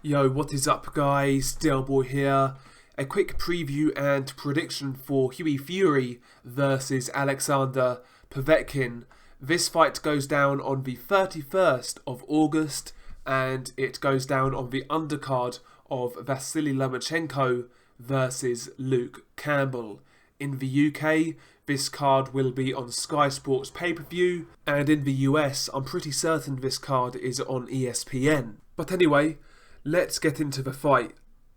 Yo, what is up guys, Boy here. A quick preview and prediction for Hughie Fury versus Alexander Povetkin. This fight goes down on the 31st of August and it goes down on the undercard of Vasily Lomachenko versus Luke Campbell. In the UK, this card will be on Sky Sports pay-per-view, and in the US, I'm pretty certain this card is on ESPN. But anyway, let's get into the fight.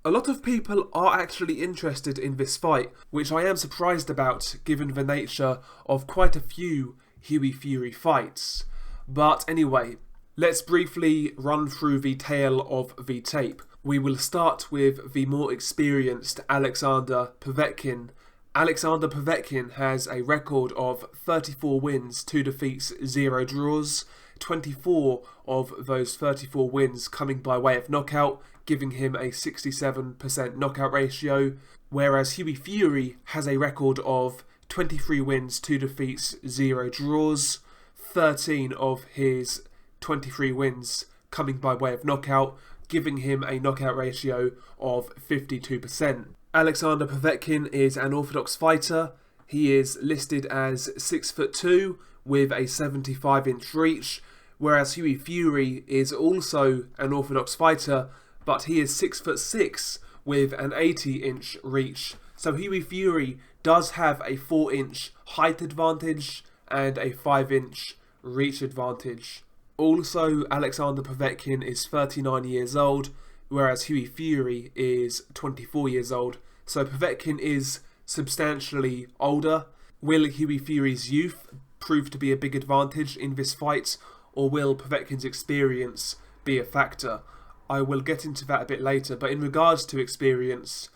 A lot of people are actually interested in this fight, which I am surprised about given the nature of quite a few Hughie Fury fights. But anyway, let's briefly run through the tale of the tape. We will start with the more experienced Alexander Povetkin. Alexander Povetkin has a record of 34 wins, 2 defeats, 0 draws. 24 of those 34 wins coming by way of knockout, giving him a 67% knockout ratio, whereas Hughie Fury has a record of 23 wins, 2 defeats, 0 draws. 13 of his 23 wins coming by way of knockout, giving him a knockout ratio of 52%. Alexander Povetkin is an orthodox fighter. He is listed as 6'2" with a 75-inch reach, whereas Hughie Fury is also an orthodox fighter, but he is 6'6" with an 80-inch reach. So Hughie Fury does have a 4-inch height advantage and a 5-inch reach advantage. Also, Alexander Povetkin is 39 years old, whereas Hughie Fury is 24 years old. So Povetkin is substantially older. Will Hughie Fury's youth prove to be a big advantage in this fight, or will Povetkin's experience be a factor? I will get into that a bit later, but in regards to experience,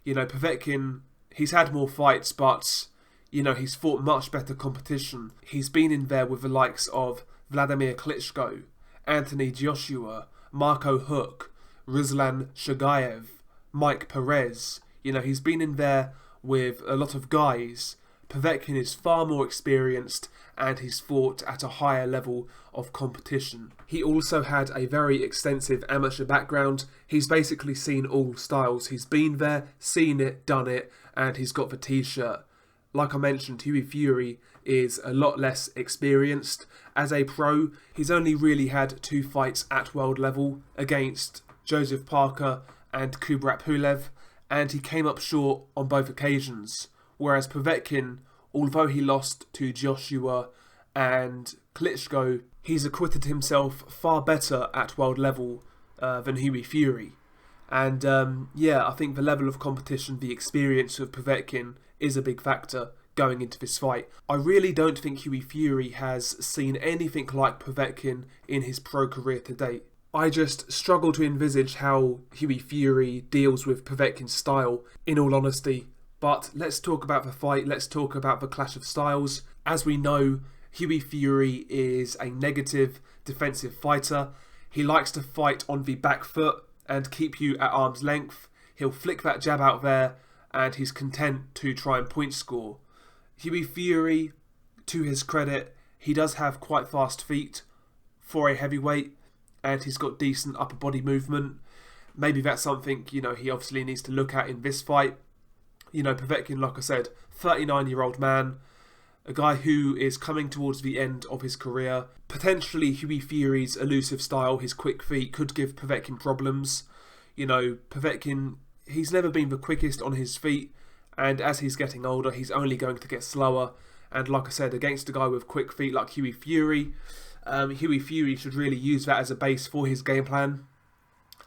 Povetkin, he's had more fights, but, he's fought much better competition. He's been in there with the likes of Vladimir Klitschko, Anthony Joshua, Marco Huck, Ruslan Shagayev, Mike Perez. He's been in there with a lot of guys. Povetkin is far more experienced and he's fought at a higher level of competition. He also had a very extensive amateur background. He's basically seen all styles. He's been there, seen it, done it, and he's got the t-shirt. Like I mentioned, Hughie Fury is a lot less experienced. As a pro, he's only really had 2 fights at world level against Joseph Parker and Kubrat Pulev, and he came up short on both occasions. Whereas Povetkin, although he lost to Joshua and Klitschko, he's acquitted himself far better at world level than Hughie Fury. And I think the level of competition, the experience of Povetkin is a big factor going into this fight. I really don't think Hughie Fury has seen anything like Povetkin in his pro career to date. I just struggle to envisage how Hughie Fury deals with Povetkin's style, in all honesty. But let's talk about the fight, let's talk about the clash of styles. As we know, Hughie Fury is a negative defensive fighter. He likes to fight on the back foot and keep you at arm's length. He'll flick that jab out there and he's content to try and point score. Hughie Fury, to his credit, he does have quite fast feet for a heavyweight, and he's got decent upper body movement. Maybe that's something, he obviously needs to look at in this fight. Povetkin, like I said, 39-year-old man, a guy who is coming towards the end of his career. Potentially Hughie Fury's elusive style, his quick feet, could give Povetkin problems. Povetkin, he's never been the quickest on his feet, and as he's getting older, he's only going to get slower. And like I said, against a guy with quick feet like Hughie Fury, Hughie Fury should really use that as a base for his game plan.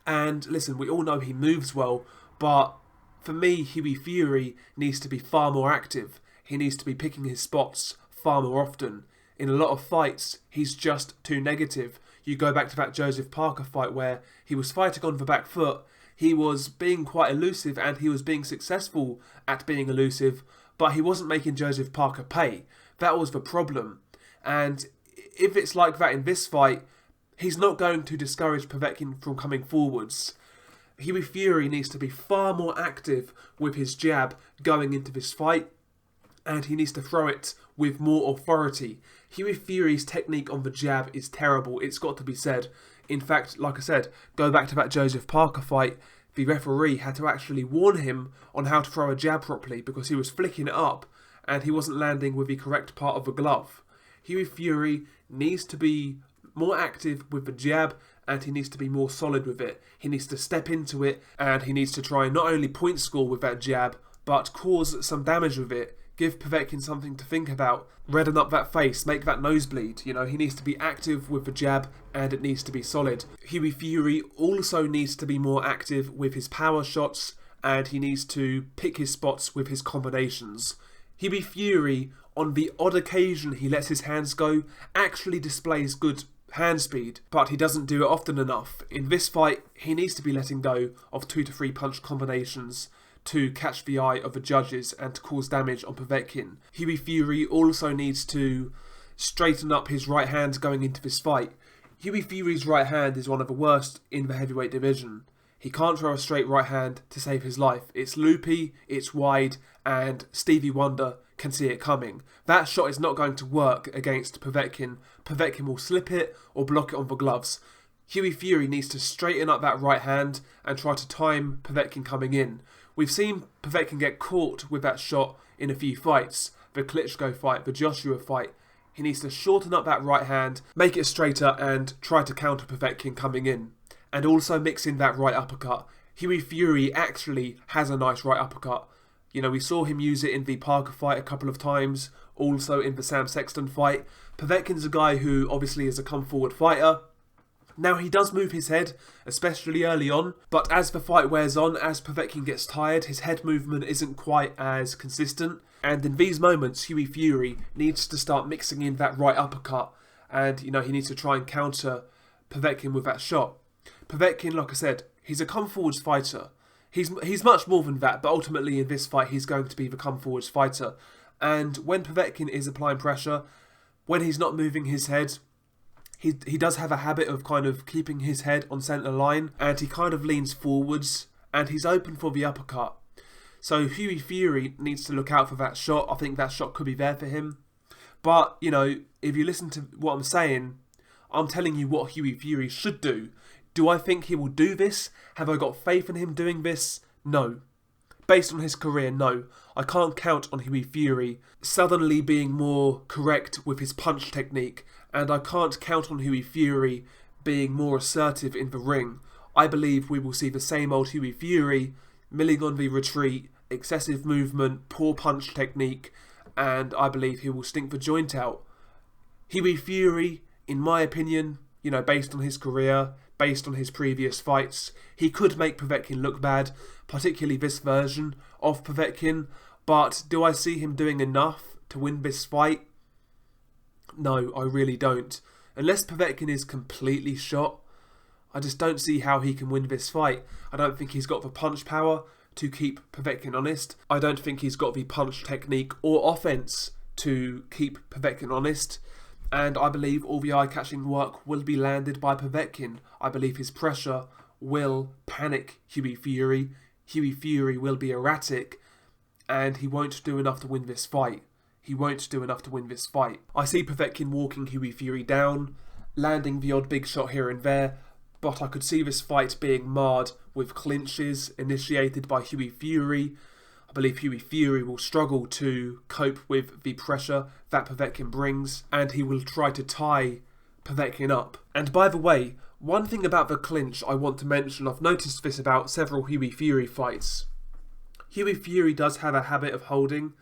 And listen, we all know he moves well, but for me, Hughie Fury needs to be far more active. He needs to be picking his spots far more often. In a lot of fights, he's just too negative. You go back to that Joseph Parker fight where he was fighting on the back foot, he was being quite elusive and he was being successful at being elusive, but he wasn't making Joseph Parker pay. That was the problem. And if it's like that in this fight, he's not going to discourage Povetkin from coming forwards. Hughie Fury needs to be far more active with his jab going into this fight, and he needs to throw it with more authority. Hughie Fury's technique on the jab is terrible, it's got to be said. In fact, like I said, go back to that Joseph Parker fight, the referee had to actually warn him on how to throw a jab properly because he was flicking it up and he wasn't landing with the correct part of the glove. Hughie Fury needs to be more active with the jab and he needs to be more solid with it. He needs to step into it and he needs to try and not only point score with that jab, but cause some damage with it. Give Povetkin something to think about. Redden up that face, make that nose bleed. You know, he needs to be active with the jab and it needs to be solid. Hughie Fury also needs to be more active with his power shots and he needs to pick his spots with his combinations. Hughie Fury, on the odd occasion he lets his hands go, actually displays good hand speed, but he doesn't do it often enough. In this fight, he needs to be letting go of 2 to 3 punch combinations to catch the eye of the judges and to cause damage on Povetkin. Hughie Fury also needs to straighten up his right hand going into this fight. Hughie Fury's right hand is one of the worst in the heavyweight division. He can't throw a straight right hand to save his life. It's loopy, it's wide, and Stevie Wonder can see it coming. That shot is not going to work against Povetkin. Povetkin will slip it or block it on the gloves. Hughie Fury needs to straighten up that right hand and try to time Povetkin coming in. We've seen Povetkin get caught with that shot in a few fights. The Klitschko fight, the Joshua fight. He needs to shorten up that right hand, make it straighter and try to counter Povetkin coming in. And also mix in that right uppercut. Hughie Fury actually has a nice right uppercut. You know, we saw him use it in the Parker fight a couple of times, also in the Sam Sexton fight. Povetkin's a guy who obviously is a come-forward fighter. Now, he does move his head, especially early on, but as the fight wears on, as Povetkin gets tired, his head movement isn't quite as consistent. And in these moments, Hughie Fury needs to start mixing in that right uppercut. And, you know, he needs to try and counter Povetkin with that shot. Povetkin, like I said, he's a come-forwards fighter. He's much more than that, but ultimately in this fight, he's going to be the come-forwards fighter. And when Povetkin is applying pressure, when he's not moving his head, he does have a habit of kind of keeping his head on centre line, and he kind of leans forwards, and he's open for the uppercut. So Hughie Fury needs to look out for that shot. I think that shot could be there for him. But, you know, if you listen to what I'm saying, I'm telling you what Hughie Fury should do. Do I think he will do this? Have I got faith in him doing this? No. Based on his career, no. I can't count on Hughie Fury suddenly being more correct with his punch technique, and I can't count on Hughie Fury being more assertive in the ring. I believe we will see the same old Hughie Fury, milling on the retreat, excessive movement, poor punch technique, and I believe he will stink the joint out. Hughie Fury, in my opinion, you know, based on his career, based on his previous fights, he could make Povetkin look bad, particularly this version of Povetkin, but do I see him doing enough to win this fight? No, I really don't. Unless Povetkin is completely shot, I just don't see how he can win this fight. I don't think he's got the punch power to keep Povetkin honest. I don't think he's got the punch technique or offense to keep Povetkin honest. And I believe all the eye-catching work will be landed by Povetkin. I believe his pressure will panic Hughie Fury. Hughie Fury will be erratic, and he won't do enough to win this fight. He won't do enough to win this fight. I see Povetkin walking Hughie Fury down, landing the odd big shot here and there, but I could see this fight being marred with clinches initiated by Hughie Fury. I believe Hughie Fury will struggle to cope with the pressure that Povetkin brings, and he will try to tie Povetkin up. And by the way, one thing about the clinch I want to mention, I've noticed this about several Hughie Fury fights. Hughie Fury does have a habit of holding,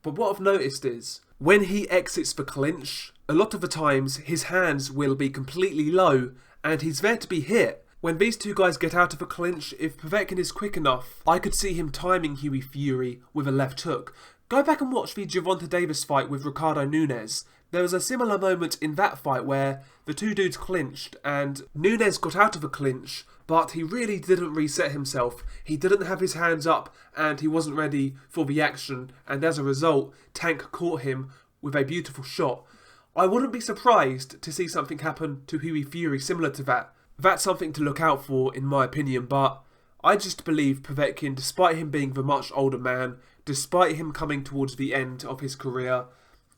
but what I've noticed is, when he exits the clinch, a lot of the times his hands will be completely low, and he's there to be hit. When these two guys get out of a clinch, if Povetkin is quick enough, I could see him timing Hughie Fury with a left hook. Go back and watch the Gervonta Davis fight with Ricardo Nunes. There was a similar moment in that fight where the two dudes clinched and Nunes got out of a clinch, but he really didn't reset himself. He didn't have his hands up and he wasn't ready for the action, and as a result, Tank caught him with a beautiful shot. I wouldn't be surprised to see something happen to Hughie Fury similar to that. That's something to look out for, in my opinion, but I just believe Povetkin, despite him being the much older man, despite him coming towards the end of his career,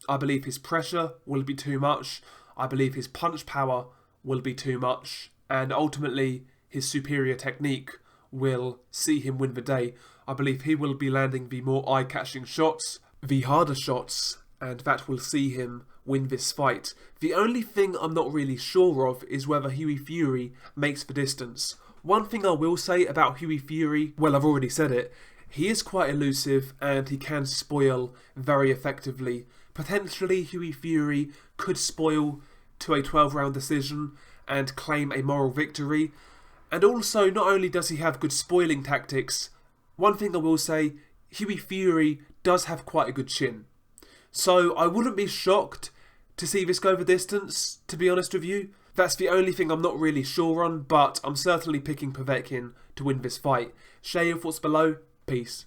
I believe his pressure will be too much. I believe his punch power will be too much. and ultimately his superior technique will see him win the day. I believe he will be landing the more eye-catching shots, the harder shots, and that will see him win this fight. The only thing I'm not really sure of is whether Hughie Fury makes the distance. One thing I will say about Hughie Fury, well, I've already said it, he is quite elusive and he can spoil very effectively. Potentially, Hughie Fury could spoil to a 12-round decision and claim a moral victory. And also, not only does he have good spoiling tactics, one thing I will say, Hughie Fury does have quite a good chin. So I wouldn't be shocked to see this go the distance, to be honest with you. That's the only thing I'm not really sure on, but I'm certainly picking Povetkin to win this fight. Share your thoughts below. Peace.